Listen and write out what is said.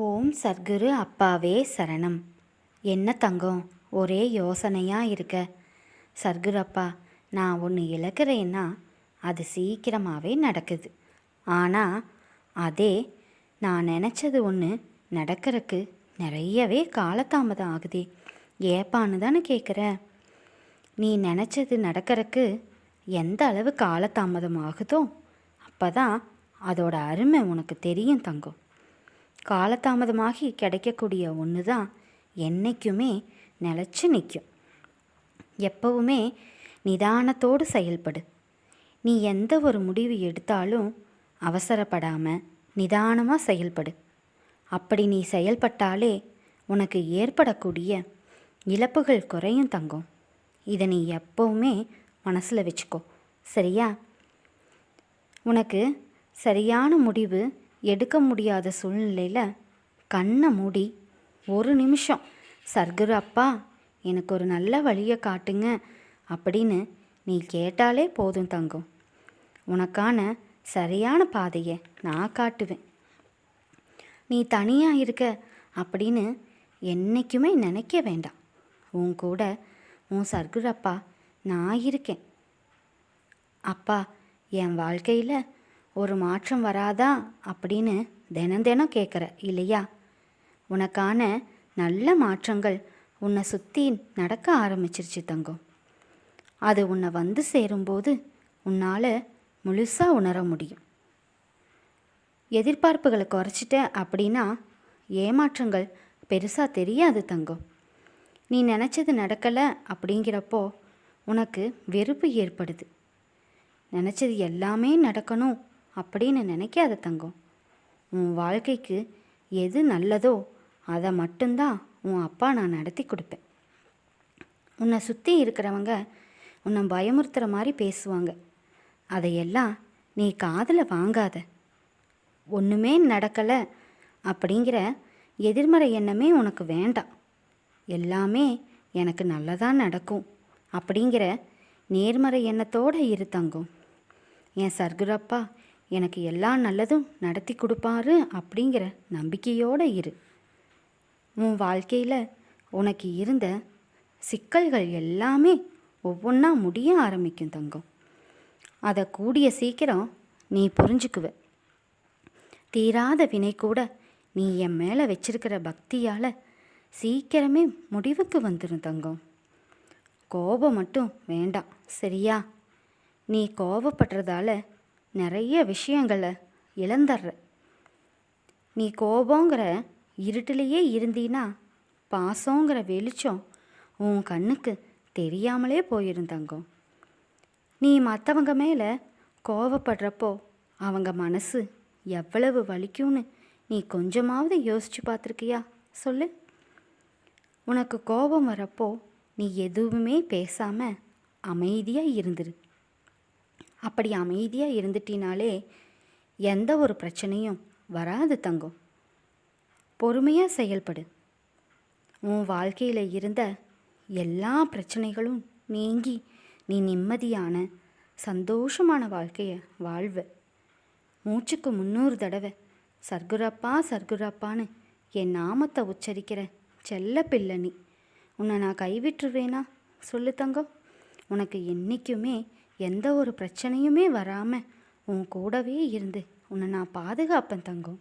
ஓம் சர்க்குரு அப்பாவே சரணம். என்ன தங்கம், ஒரே யோசனையாக இருக்க? சர்க்குரு அப்பா, நான் ஒன்று இழக்கிறேன்னா அது சீக்கிரமாகவே நடக்குது. ஆனால் அதே நான் நினச்சது ஒன்று நடக்கிறதுக்கு நிறையவே காலதாமதம் ஆகுதே, ஏப்பான்னு தானே கேட்குற? நீ நினச்சது நடக்கிறதுக்கு எந்த அளவு காலதாமதம் ஆகுதோ அப்போ தான் அதோட அருமை உனக்கு தெரியும் தங்கம். காலதாமதமாகி கிடைக்கக்கூடிய ஒன்று தான் என்றைக்குமே நிலச்சி நிற்கும். எப்பவுமே நிதானத்தோடு செயல்படு. நீ எந்த ஒரு முடிவு எடுத்தாலும் அவசரப்படாமல் நிதானமாக செயல்படு. அப்படி நீ செயல்பட்டாலே உனக்கு ஏற்படக்கூடிய இழப்புகள் குறையும் தங்கம். இதை நீ எப்பவுமே மனசில் வச்சுக்கோ, சரியா? உனக்கு சரியான முடிவு எடுக்க முடியாத சூழ்நிலையில் கண்ணை மூடி ஒரு நிமிஷம் சர்க்குரு அப்பா எனக்கு ஒரு நல்ல வழியை காட்டுங்க அப்படின்னு நீ கேட்டாலே போதும் தங்கம். உனக்கான சரியான பாதையை நான் காட்டுவேன். நீ தனியாக இருக்க அப்படின்னு என்றைக்குமே நினைக்க வேண்டாம். உன் கூட உன் சர்க்குரு அப்பா நான் இருக்கேன். அப்பா, என் வாழ்க்கையில் ஒரு மாற்றம் வராதா அப்படின்னு தினம் தினம் கேட்குற இல்லையா? உனக்கான நல்ல மாற்றங்கள் உன்னை சுற்றி நடக்க ஆரம்பிச்சிருச்சு தங்கம். அது உன்னை வந்து சேரும்போது உன்னால் முழுசாக உணர முடியும். எதிர்பார்ப்புகளை குறைச்சிட்ட அப்படின்னா ஏமாற்றங்கள் பெருசாக தெரியாது தங்கம். நீ நினச்சது நடக்கலை அப்படிங்கிறப்போ உனக்கு வெறுப்பு ஏற்படுது. நினச்சது எல்லாமே நடக்கணும் அப்படின்னு நினைக்காத தங்கம். உன் வாழ்க்கைக்கு எது நல்லதோ அதை மட்டும்தான் உன் அப்பா நான் நடத்தி கொடுப்பேன். உன்னை சுற்றி இருக்கிறவங்க உன்னை பயமுறுத்துகிற மாதிரி பேசுவாங்க. அதையெல்லாம் நீ காதில் வாங்காத. ஒன்றுமே நடக்கலை அப்படிங்கிற எதிர்மறை எண்ணமே உனக்கு வேண்டாம். எல்லாமே எனக்கு நல்லதாக நடக்கும் அப்படிங்கிற நேர்மறை எண்ணத்தோடு இரு தங்கம். என் சர்க்குரப்பா எனக்கு எல்லா நல்லதும் நடத்தி கொடுப்பாரு அப்படிங்கிற நம்பிக்கையோடு இரு. உன் வாழ்க்கையில் உனக்கு இருந்த சிக்கல்கள் எல்லாமே ஒவ்வொன்றா முடிய ஆரம்பிக்கும் தங்கம். அதை கூடிய சீக்கிரம் நீ புரிஞ்சுக்குவ. தீராத வினை கூட நீ என் மேலே வச்சிருக்கிற பக்தியால் சீக்கிரமே முடிவுக்கு வந்துடும் தங்கம். கோபம் மட்டும் வேண்டாம், சரியா? நீ கோபப்படுறதால நிறைய விஷயங்களை இழந்துடுற. நீ கோபங்கிற இருட்டிலேயே இருந்தீன்னா பாசங்கிற வெளிச்சம் உன் கண்ணுக்கு தெரியாமலே போயிடும் தங்கம். நீ மற்றவங்க மேலே கோபப்படுறப்போ அவங்க மனசு எவ்வளவு வலிக்கும்னு நீ கொஞ்சமாவது யோசித்து பார்த்துருக்கியா? சொல்லு. உனக்கு கோபம் வரப்போ நீ எதுவுமே பேசாமல் அமைதியாக இருந்துரு. அப்படி அமைதியாக இருந்துட்டினாலே எந்த ஒரு பிரச்சனையும் வராது தங்கம். பொறுமையாக செயல்படு. உன் வாழ்க்கையில் இருந்த எல்லா பிரச்சனைகளும் நீங்கி நீ நிம்மதியான சந்தோஷமான வாழ்க்கையை வாழ்வ. மூச்சுக்கு 300 தடவை சர்க்குரப்பா சர்க்குரப்பான்னு என் நாமத்தை உச்சரிக்கிற செல்ல பிள்ளை நீ. உன்னை நான் கைவிட்டுருவேனா? சொல்லு தங்கம். உனக்கு என்றைக்குமே எந்த ஒரு பிரச்சனையுமே வராமல் உன் கூடவே இருந்து உன்னை நான் பாதுகாப்பேன் தங்கம்.